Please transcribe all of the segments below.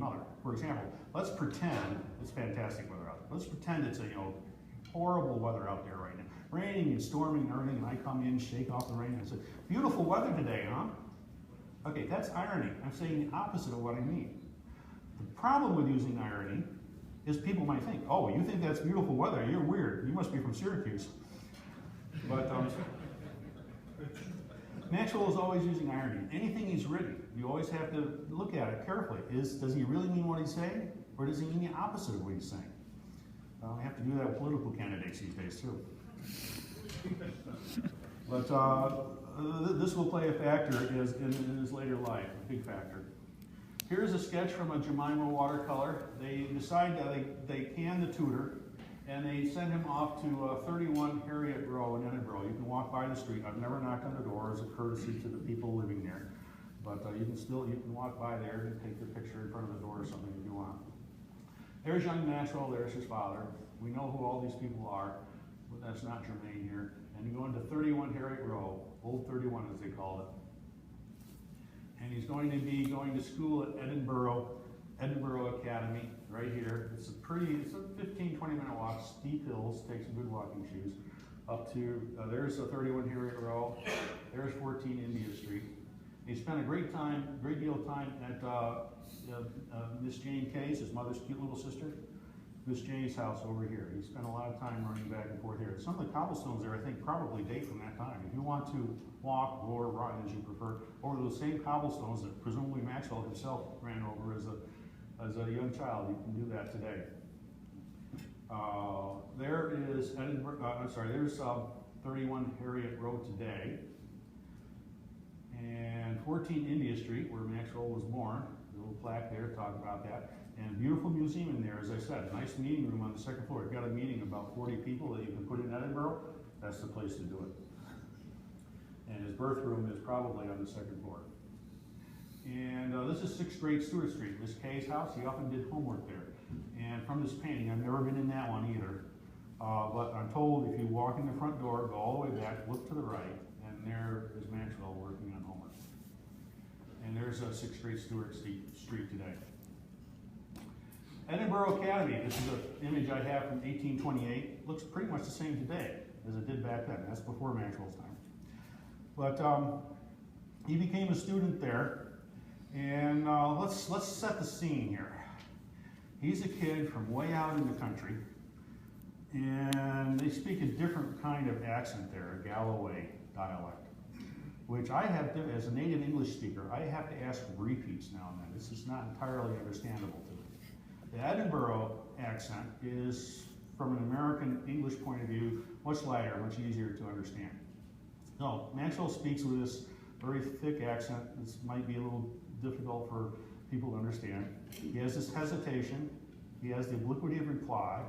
another. For example, let's pretend it's fantastic weather out there. Let's pretend it's a horrible weather out there right now. Raining and storming and everything, and I come in, shake off the rain, and say, beautiful weather today, huh? Okay, that's irony. I'm saying the opposite of what I mean. The problem with using irony is people might think, oh, you think that's beautiful weather, you're weird, you must be from Syracuse. But Maxwell is always using irony. Anything he's written, you always have to look at it carefully. Does he really mean what he's saying, or does he mean the opposite of what he's saying? We have to do that with political candidates these days, too. But this will play a factor in his later life, a big factor. Here's a sketch from a Jemima watercolor. They decide that they can the tutor, and they send him off to 31 Harriet Row in Edinburgh. You can walk by the street. I've never knocked on the door as a courtesy to the people living there. But you can walk by there and take your picture in front of the door or something if you want. There's young Maxwell, there's his father. We know who all these people are, but that's not germane here. And you go into 31 Harriet Row, Old 31 as they call it. And he's going to be going to school at Edinburgh Academy, right here. It's a 15, 20-minute walk, steep hills, take some good walking shoes, up to, there's a 31 Harriet Row, there's 14 India Street. He spent a great deal of time at Miss Jane Case, his mother's cute little sister, Miss Jane's house over here. He spent a lot of time running back and forth here. Some of the cobblestones there, I think, probably date from that time. If you want to walk or run, as you prefer, over those same cobblestones that presumably Maxwell himself ran over as a young child, you can do that today. There is there's 31 Harriet Road today, and 14 India Street, where Maxwell was born. A little plaque there talking about that. And a beautiful museum in there, as I said, a nice meeting room on the second floor. If you've got a meeting of about 40 people that you can put in Edinburgh, that's the place to do it. And his birth room is probably on the second floor. And this is 6th grade Stewart Street. Miss Kay's house, he often did homework there. And from this painting, I've never been in that one either. But I'm told if you walk in the front door, go all the way back, look to the right, and there is Maxwell working on homework. And there's a 6th grade Stewart Street today. Edinburgh Academy, this is an image I have from 1828. Looks pretty much the same today as it did back then. That's before Maxwell's time. But he became a student there, and let's set the scene here. He's a kid from way out in the country, and they speak a different kind of accent there, a Galloway dialect, which I have to, as a native English speaker, I have to ask for repeats now and then. This is not entirely understandable to me. The Edinburgh accent is, from an American English point of view, much lighter, much easier to understand. So Maxwell speaks with this very thick accent. This might be a little difficult for people to understand. He has this hesitation. He has the obliquity of reply.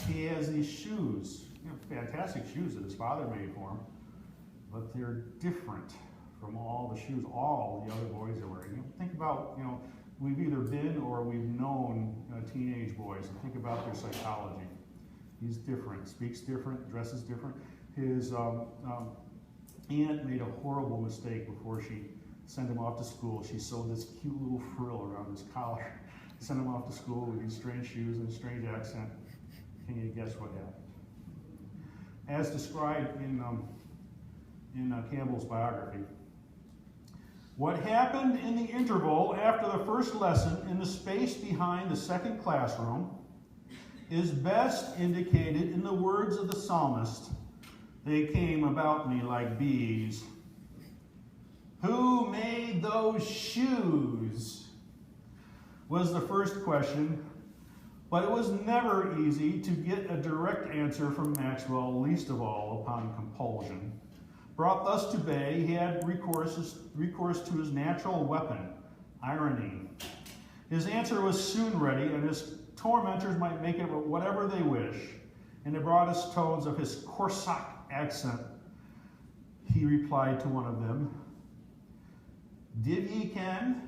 He has these shoes, fantastic shoes that his father made for him, but they're different from all the shoes all the other boys are wearing. Think about, we've either been or we've known teenage boys, and think about their psychology. He's different, speaks different, dresses different. His aunt made a horrible mistake before she sent him off to school. She sewed this cute little frill around his collar, sent him off to school with these strange shoes and a strange accent. Can you guess what happened? As described in Campbell's biography, what happened in the interval after the first lesson in the space behind the second classroom is best indicated in the words of the psalmist. They came about me like bees. Who made those shoes? Was the first question, but it was never easy to get a direct answer from Maxwell, least of all upon compulsion. Brought thus to bay, he had recourse to his natural weapon, irony. His answer was soon ready, and his tormentors might make it whatever they wish. In the broadest tones of his Corsican accent, he replied to one of them, "Did ye ken?"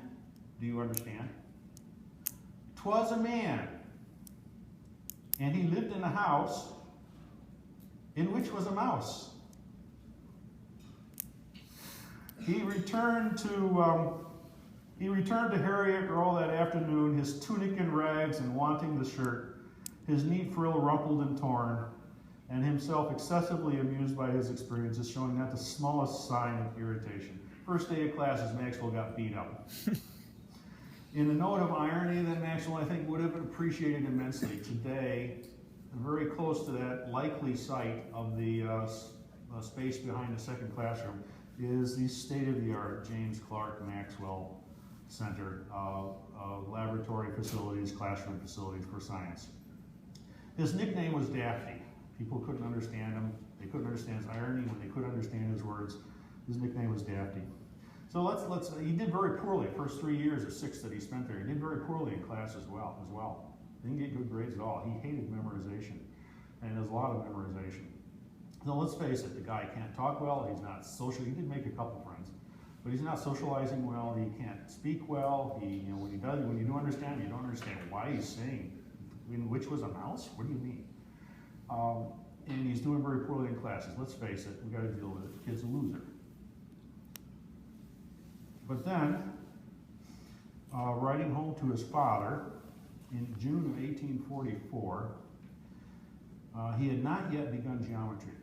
Do you understand? "'Twas a man, and he lived in a house in which was a mouse." He returned to He returned to Harriet Row that afternoon, his tunic in rags and wanting the shirt, his neat frill rumpled and torn, and himself excessively amused by his experiences, showing not the smallest sign of irritation. First day of classes, Maxwell got beat up. In a note of irony that Maxwell, I think, would have appreciated immensely, today, very close to that likely site of the space behind the second classroom, is the state-of-the-art James Clark Maxwell Center, laboratory facilities, classroom facilities for science. His nickname was Daphne. People couldn't understand him. They couldn't understand his irony when they couldn't understand his words. His nickname was Daphne. So he did very poorly the first 3 years or 6 that he spent there. He did very poorly in class as well. Didn't get good grades at all. He hated memorization, and there's a lot of memorization. So let's face it, the guy can't talk well. He's not social. He did make a couple friends, but he's not socializing well. He can't speak well. When you do understand him, you don't understand why he's saying, which was a mouse? What do you mean? And he's doing very poorly in classes. Let's face it, we got to deal with it. The kid's a loser. But then, writing home to his father in June of 1844, he had not yet begun geometry.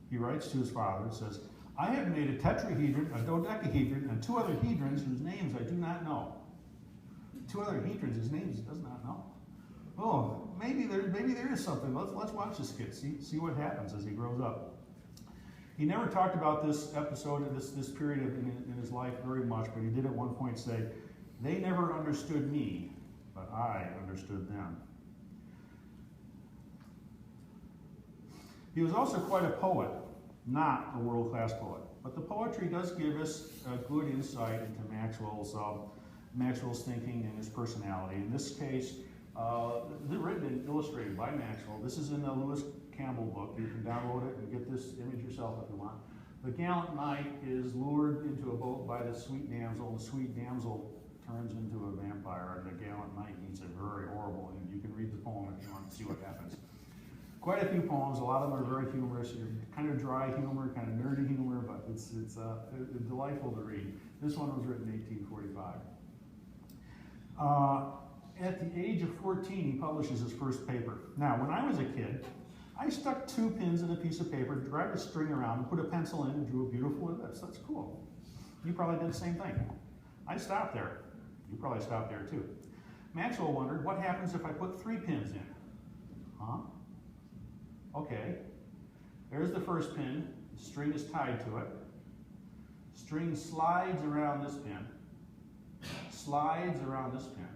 He writes to his father and says, "I have made a tetrahedron, a dodecahedron, and 2 other hedrons whose names I do not know." 2 other hedrons, his names he does not know. Oh, maybe there is something. Let's watch this kid, see what happens as he grows up. He never talked about this episode, this period in his life very much, but he did at one point say, "They never understood me, but I understood them." He was also quite a poet, not a world-class poet, but the poetry does give us a good insight into Maxwell's thinking and his personality. In this case, they're written and illustrated by Maxwell. This is in the Lewis Campbell book. You can download it and get this image yourself if you want. The gallant knight is lured into a boat by the sweet damsel, and the sweet damsel turns into a vampire, and the gallant knight meets a very horrible end. You can read the poem if you want to see what happens. Quite a few poems. A lot of them are very humorous. Kind of dry humor, kind of nerdy humor, but it's delightful to read. This one was written in 1845. At the age of 14, he publishes his first paper. Now, when I was a kid, I stuck 2 pins in a piece of paper, dragged a string around, and put a pencil in and drew a beautiful ellipse. That's cool. You probably did the same thing. I stopped there. You probably stopped there too. Maxwell wondered, what happens if I put 3 pins in? Huh? Okay. There's the first pin. The string is tied to it. String slides around this pin. Slides around this pin.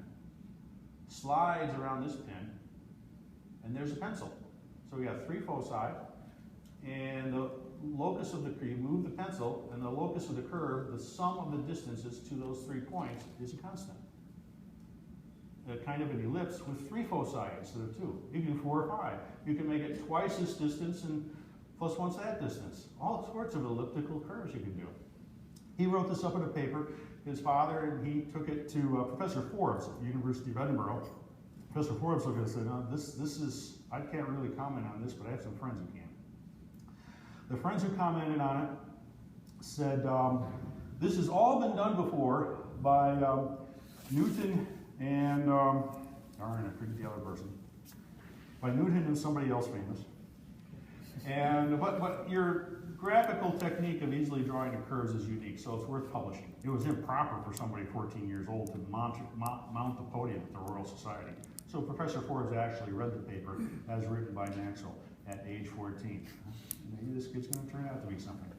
Slides around this pin. And there's a pencil. So we have 3 foci, and the locus of the curve, you move the pencil, and the locus of the curve, the sum of the distances to those 3 points is a constant. A kind of an ellipse with 3 foci instead of 2. You can do 4 or 5. You can make it twice this distance and plus once that distance. All sorts of elliptical curves you can do. He wrote this up in a paper. His father, and he took it to Professor Forbes at the University of Edinburgh. Professor Forbes looked at it and said, "No, this is, I can't really comment on this, but I have some friends who can." The friends who commented on it said, "This has all been done before by Newton and, darn, I forget the other person, by Newton and somebody else famous. And but your graphical technique of easily drawing the curves is unique, so it's worth publishing." It was improper for somebody 14 years old to mount the podium at the Royal Society. So Professor Forbes actually read the paper as written by Maxwell at age 14. Maybe this kid's going to turn out to be something.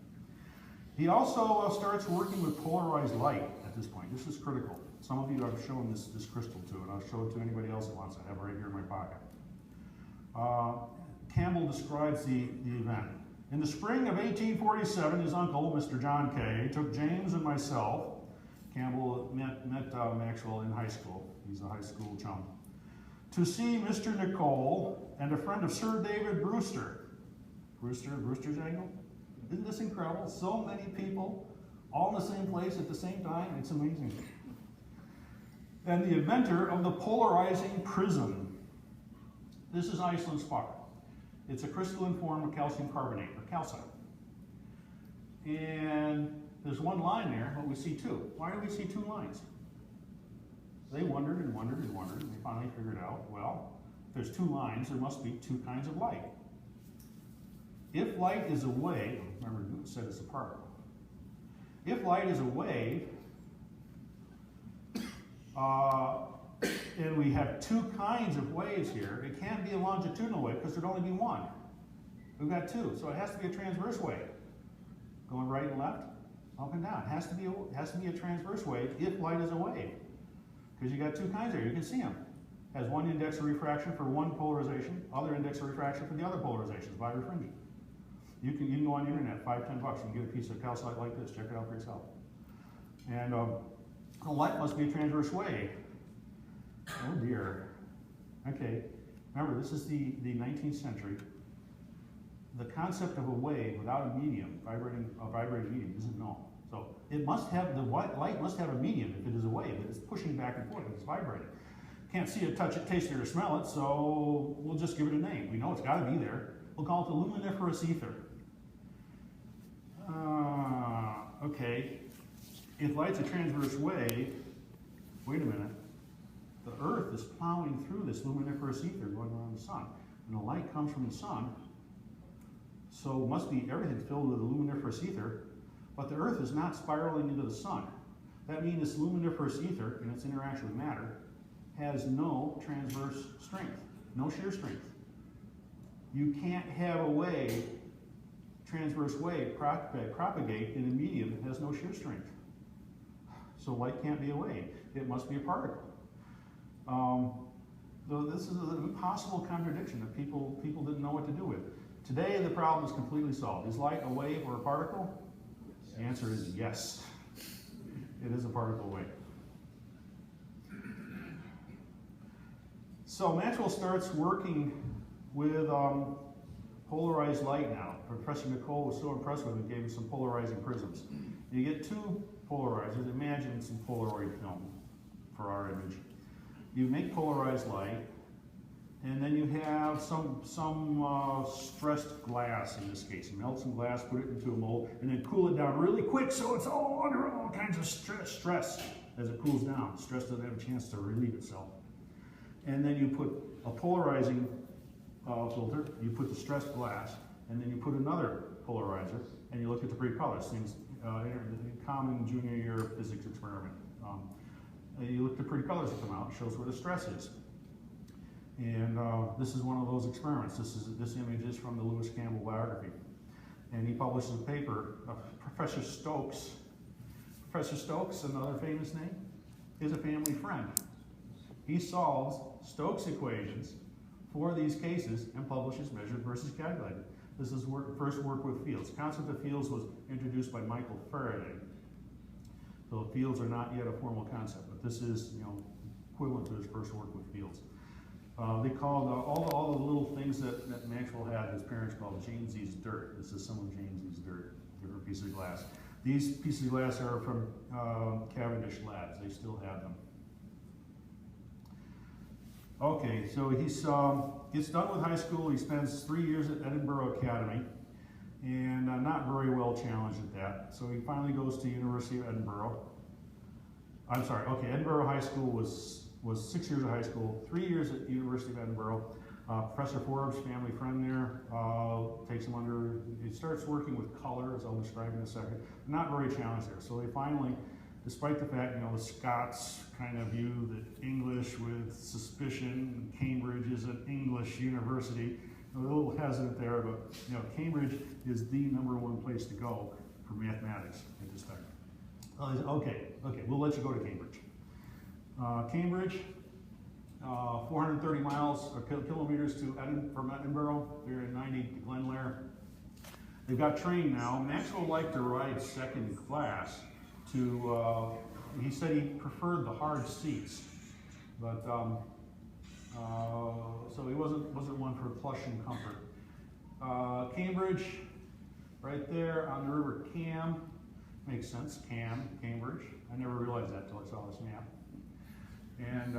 He also starts working with polarized light at this point. This is critical. Some of you I've shown this crystal to, and I'll show it to anybody else that wants it. I have it right here in my pocket. Campbell describes the event. In the spring of 1847, his uncle, Mr. John Kay, took James and myself. Campbell met Maxwell in high school. He's a high school chum. To see Mr. Nicole and a friend of Sir David Brewster. Brewster's angle? Isn't this incredible? So many people, all in the same place at the same time. It's amazing. And the inventor of the polarizing prism. This is Iceland spar. It's a crystalline form of calcium carbonate, or calcite. And there's one line there, but we see two. Why do we see two lines? They wondered and wondered and wondered, and they finally figured out, well, if there's two lines, there must be two kinds of light. If light is a wave, remember Newton said it's a particle. If light is a wave, and we have two kinds of waves here, it can't be a longitudinal wave because there'd only be one. We've got two, so it has to be a transverse wave. Going right and left, up and down. It has to be a transverse wave if light is a wave. Because you got two kinds there, you can see them. Has one index of refraction for one polarization, other index of refraction for the other polarizations by refringent. You can go on the internet, $5, $10, you can get a piece of calcite like this, check it out for yourself. And the light must be a transverse wave. Oh dear. Okay, remember this is the 19th century. The concept of a wave without a medium, a vibrating medium, isn't known. So it must have, the light must have a medium if it is a wave. It's pushing back and forth, it's vibrating. Can't see it, touch it, taste it, or smell it, so we'll just give it a name. We know it's got to be there. We'll call it the luminiferous ether. Okay, if light's a transverse wave, wait a minute. The Earth is plowing through this luminiferous ether going around the sun. And the light comes from the sun, so it must be everything's filled with a luminiferous ether, but the Earth is not spiraling into the sun. That means this luminiferous ether, in its interaction with matter, has no transverse strength, no shear strength. You can't have a wave, transverse wave, propagate in a medium that has no shear strength. So light can't be a wave. It must be a particle. So this is an impossible contradiction that people didn't know what to do with. Today the problem is completely solved. Is light a wave or a particle? Yes. The answer is yes. It is a particle wave. So Maxwell starts working with polarized light now. Professor Nicole was so impressed with him, he gave him some polarizing prisms. You get two polarizers. Imagine some Polaroid film for our image. You make polarized light, and then you have some stressed glass in this case. You melt some glass, put it into a mold, and then cool it down really quick so it's all under all kinds of stress as it cools down. Stress doesn't have a chance to relieve itself. And then you put a polarizing filter, you put the stressed glass, and then you put another polarizer, and you look at the pretty colors. Things, common junior year physics experiment. You look at the pretty colors that come out, it shows where the stress is. And this is one of those experiments. This image is from the Lewis Campbell biography. And he publishes a paper, Professor Stokes. Professor Stokes, another famous name, is a family friend. He solves Stokes equations for these cases and publishes measured versus calculated. This is first work with fields. The concept of fields was introduced by Michael Faraday. So fields are not yet a formal concept, but this is, equivalent to his first work with fields. They called all the little things that Maxwell had, his parents called James's dirt. This is some of James's dirt, different pieces of glass. These pieces of glass are from Cavendish Labs. They still have them. Okay, so he gets done with high school. He spends 3 years at Edinburgh Academy, and not very well challenged at that. So he finally goes to University of Edinburgh. I'm sorry, okay, Edinburgh High School was 6 years of high school, 3 years at University of Edinburgh. Professor Forbes, family friend there, takes him under, he starts working with color, as I'll describe in a second. Not very challenged there. So they finally, despite the fact, the Scots kind of view that English with suspicion, Cambridge is an English university. A little hesitant there, but Cambridge is the #1 place to go for mathematics at this time. Okay, we'll let you go to Cambridge. Cambridge, 430 miles or kilometers from Edinburgh. They're in 90 to Glenlair. They've got train now. Maxwell liked to ride second class. He said he preferred the hard seats, but so he wasn't one for plush and comfort. Cambridge, right there on the River Cam, makes sense. Cambridge. I never realized that until I saw this map. And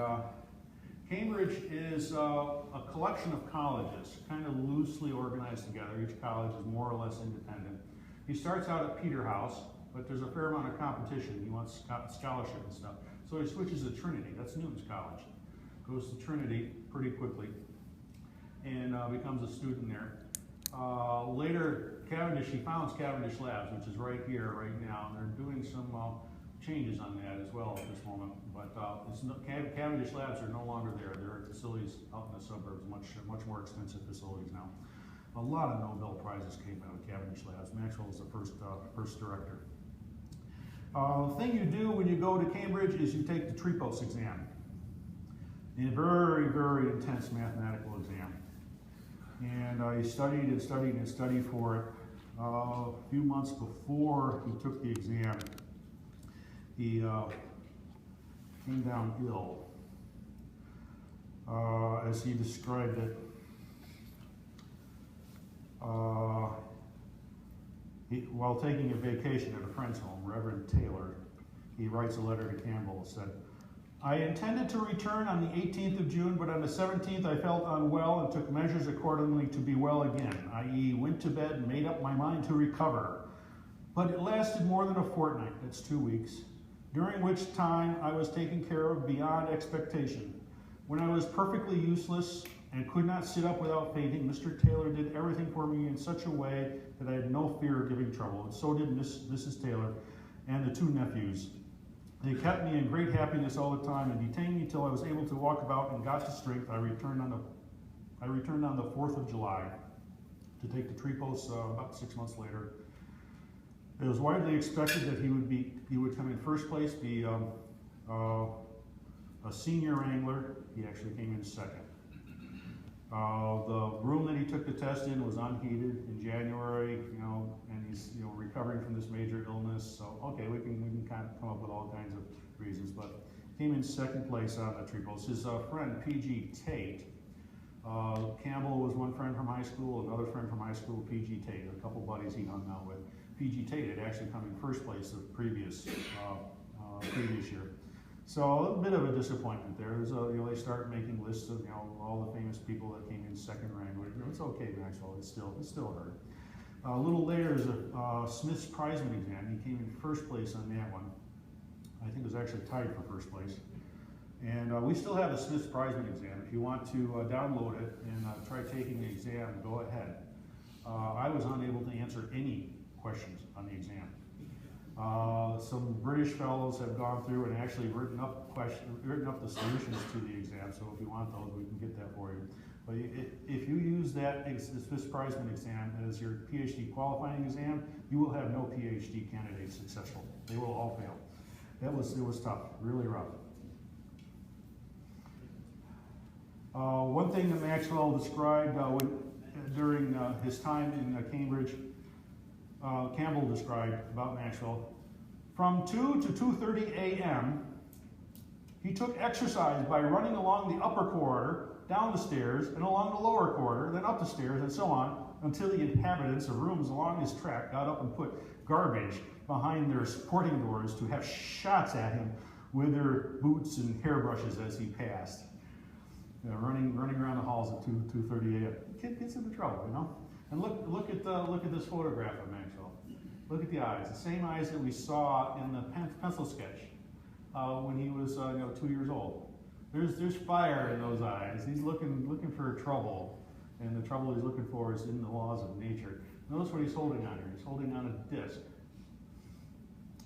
Cambridge is a collection of colleges, kind of loosely organized together. Each college is more or less independent. He starts out at Peterhouse, but there's a fair amount of competition. He wants scholarship and stuff. So he switches to Trinity. That's Newton's college. Goes to Trinity pretty quickly and becomes a student there. Later, Cavendish, he founds Cavendish Labs, which is right here, right now. They're doing some changes on that as well at this moment. But Cavendish Labs are no longer there. They're at facilities out in the suburbs, much more expensive facilities now. A lot of Nobel Prizes came out of Cavendish Labs. Maxwell was the first director. The thing you do when you go to Cambridge is you take the Tripos exam. A very, very intense mathematical exam. And he studied and studied and studied for it. A few months before he took the exam, he came down ill. As he described it, while taking a vacation at a friend's home, Reverend Taylor, he writes a letter to Campbell and said, I intended to return on the 18th of June, but on the 17th I felt unwell and took measures accordingly to be well again, i.e. went to bed and made up my mind to recover. But it lasted more than a fortnight, that's 2 weeks, during which time I was taken care of beyond expectation. When I was perfectly useless and could not sit up without fainting, Mr. Taylor did everything for me in such a way that I had no fear of giving trouble, and so did Mrs. Taylor and the 2 nephews. They kept me in great happiness all the time and detained me till I was able to walk about and got to strength. I returned on the 4th of July to take the Tripos about 6 months later. It was widely expected that he would come in first place, be a senior angler. He actually came in second. The room that he took the test in was unheated in January, and he's recovering from this major illness. So okay, we can kind of come up with all kinds of reasons, but came in second place on the Tripos. His friend P.G. Tate, Campbell was one friend from high school, another friend from high school, P.G. Tate, a couple buddies he hung out with. P.G. Tate had actually come in first place the previous year. So a little bit of a disappointment there. They start making lists of all the famous people that came in second rank. It's okay, Maxwell. It still hurt. A little later is a Smith's Prizeman exam. He came in first place on that one. I think it was actually tied for first place. And we still have the Smith's Prizeman exam. If you want to download it and try taking the exam, go ahead. I was unable to answer any questions on the exam. Some British fellows have gone through and actually written up the solutions to the exam. So if you want those, we can get that for you. But if you use that Smith's Prizeman exam as your PhD qualifying exam, you will have no PhD candidates successful. They will all fail. It was tough, really rough. One thing that Maxwell described during his time in Cambridge, Campbell described about Maxwell, from 2 to 2:30 a.m., he took exercise by running along the upper corridor, down the stairs, and along the lower corridor, then up the stairs, and so on, until the inhabitants of rooms along his track got up and put garbage behind their sporting doors to have shots at him with their boots and hairbrushes as he passed. Running around the halls at 2:30 a.m. Kid gets into trouble, And look at this photograph of Maxwell. Look at the eyes, the same eyes that we saw in the pencil sketch when he was 2 years old. There's fire in those eyes. He's looking for trouble, and the trouble he's looking for is in the laws of nature. Notice what he's holding on here. He's holding on a disc.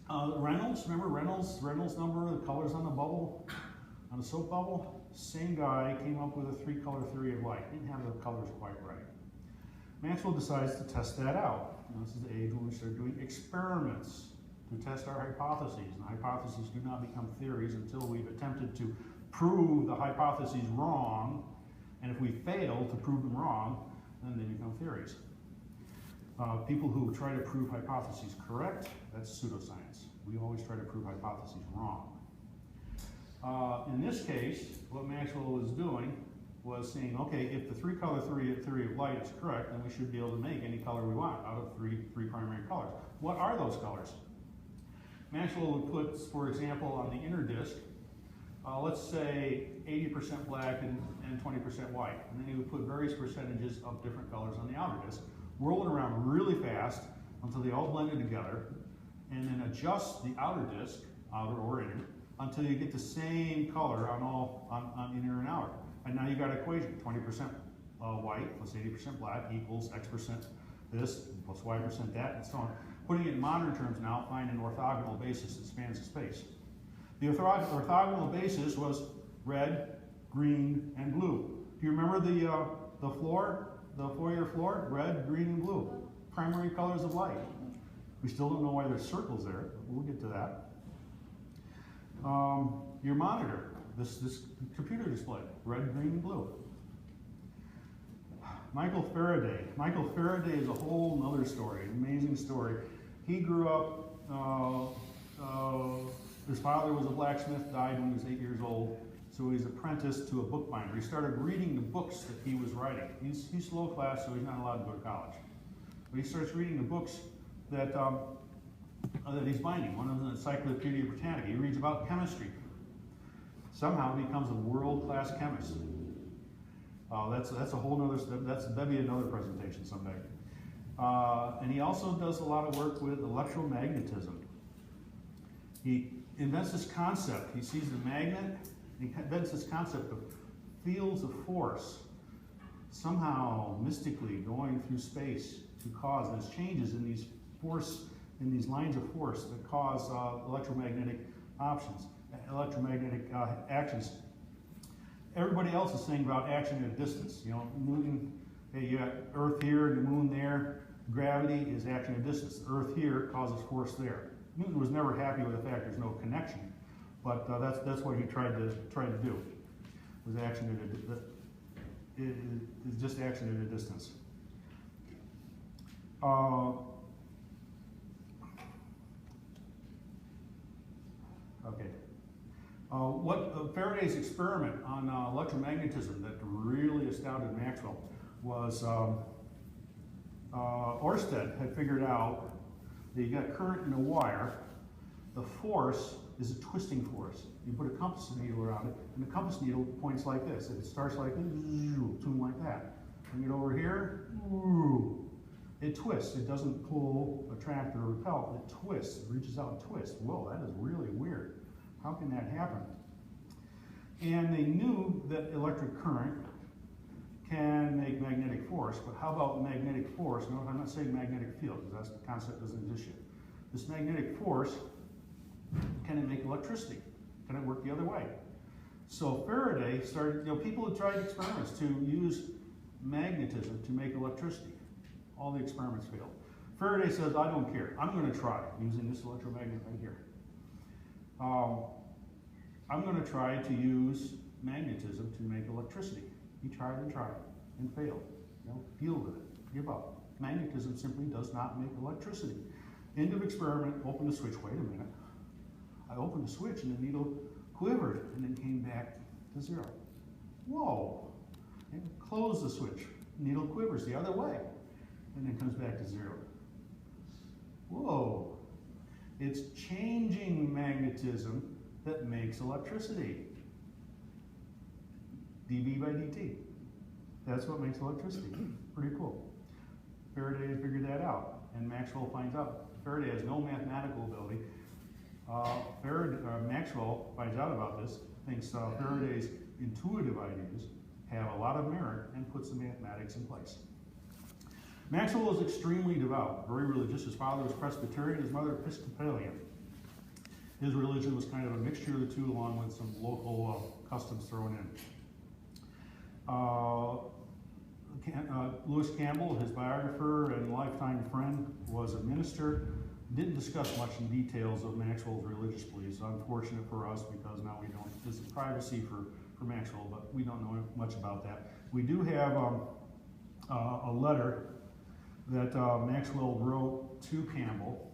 Reynolds, remember Reynolds number, the colors on the bubble, on the soap bubble? Same guy came up with a 3-color theory of light. Didn't have the colors quite right. Maxwell decides to test that out. This is the age when we start doing experiments to test our hypotheses. And hypotheses do not become theories until we've attempted to prove the hypotheses wrong. And if we fail to prove them wrong, then they become theories. People who try to prove hypotheses correct, that's pseudoscience. We always try to prove hypotheses wrong. In this case, what Maxwell was doing was saying, okay, if the 3-color theory of light is correct, then we should be able to make any color we want out of three primary colors. What are those colors? Maxwell would put, for example, on the inner disk, let's say 80% black and 20% white. And then he would put various percentages of different colors on the outer disk, whirl it around really fast until they all blended together. and then adjust the outer disk, outer or inner, until you get the same color on inner and outer. And now you got an equation, 20% white plus 80% black equals X% this plus Y% that, and so on. Putting it in modern terms now, find an orthogonal basis that spans the space. The orthogonal basis was red, green, and blue. Do you remember the foyer floor? Red, green, and blue. Primary colors of light. We still don't know why there's circles there, but we'll get to that. Your monitor, this computer display, red, green, and blue. Michael Faraday. Michael Faraday is a whole other story, an amazing story. He grew up, his father was a blacksmith, died when he was 8 years old, so he's apprenticed to a bookbinder. He started reading the books that he was writing. He's low class, so he's not allowed to go to college. But he starts reading the books that he's binding. One of them is Encyclopedia Britannica. He reads about chemistry. Somehow he becomes a world-class chemist. That's a whole nother, that'd be another presentation someday. And he also does a lot of work with electromagnetism. He invents this concept. He sees the magnet, he invents this concept of fields of force somehow mystically going through space to cause these changes in these lines of force that cause electromagnetic actions. Everybody else is saying about action at a distance. You know, Newton, hey, you got Earth here and the moon there. Gravity is action at a distance. Earth here causes force there. Newton was never happy with the fact there's no connection, but that's what he tried to do. Was action it's just action at a distance. Okay. Faraday's experiment on electromagnetism that really astounded Maxwell was Ørsted had figured out that you got current in a wire. The force is a twisting force. You put a compass needle around it, and the compass needle points like this. If it starts like this, tune like that. Bring it over here, it twists. It doesn't pull, attract, or repel. It twists. It reaches out and twists. Whoa, that is really weird. How can that happen? And they knew that electric current can make magnetic force, but how about magnetic force? No, I'm not saying magnetic field, because that's the concept doesn't exist yet. This magnetic force, can it make electricity? Can it work the other way? So Faraday started, people had tried experiments to use magnetism to make electricity. All the experiments failed. Faraday says, I don't care. I'm going to try using this electromagnet right here. I'm going to try to use magnetism to make electricity. He tried and failed. Deal with it. Give up. Magnetism simply does not make electricity. End of experiment. Open the switch. Wait a minute. I opened the switch and the needle quivered and then came back to zero. Whoa. And close the switch. Needle quivers the other way and then comes back to zero. Whoa. It's changing magnetism that makes electricity. dV by dt. That's what makes electricity. Pretty cool. Faraday had figured that out, and Maxwell finds out Faraday has no mathematical ability. Maxwell finds out about this, thinks Faraday's intuitive ideas have a lot of merit, and puts the mathematics in place. Maxwell was extremely devout, very religious. His father was Presbyterian, his mother Episcopalian. His religion was kind of a mixture of the two, along with some local customs thrown in. Lewis Campbell, his biographer and lifetime friend, was a minister. Didn't discuss much in details of Maxwell's religious beliefs. Unfortunate for us, because now we don't, there's a privacy for Maxwell, but we don't know much about that. We do have a letter that Maxwell wrote to Campbell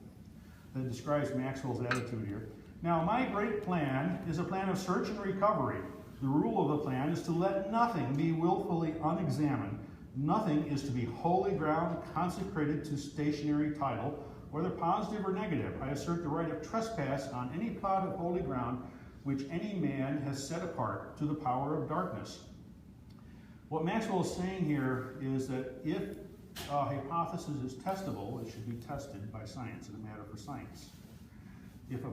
that describes Maxwell's attitude here. Now, my great plan is a plan of search and recovery. The rule of the plan is to let nothing be willfully unexamined. Nothing is to be holy ground consecrated to stationary title, whether positive or negative. I assert the right of trespass on any plot of holy ground which any man has set apart to the power of darkness. What Maxwell is saying here is that if a hypothesis is testable, it should be tested by science, and a matter for science. if a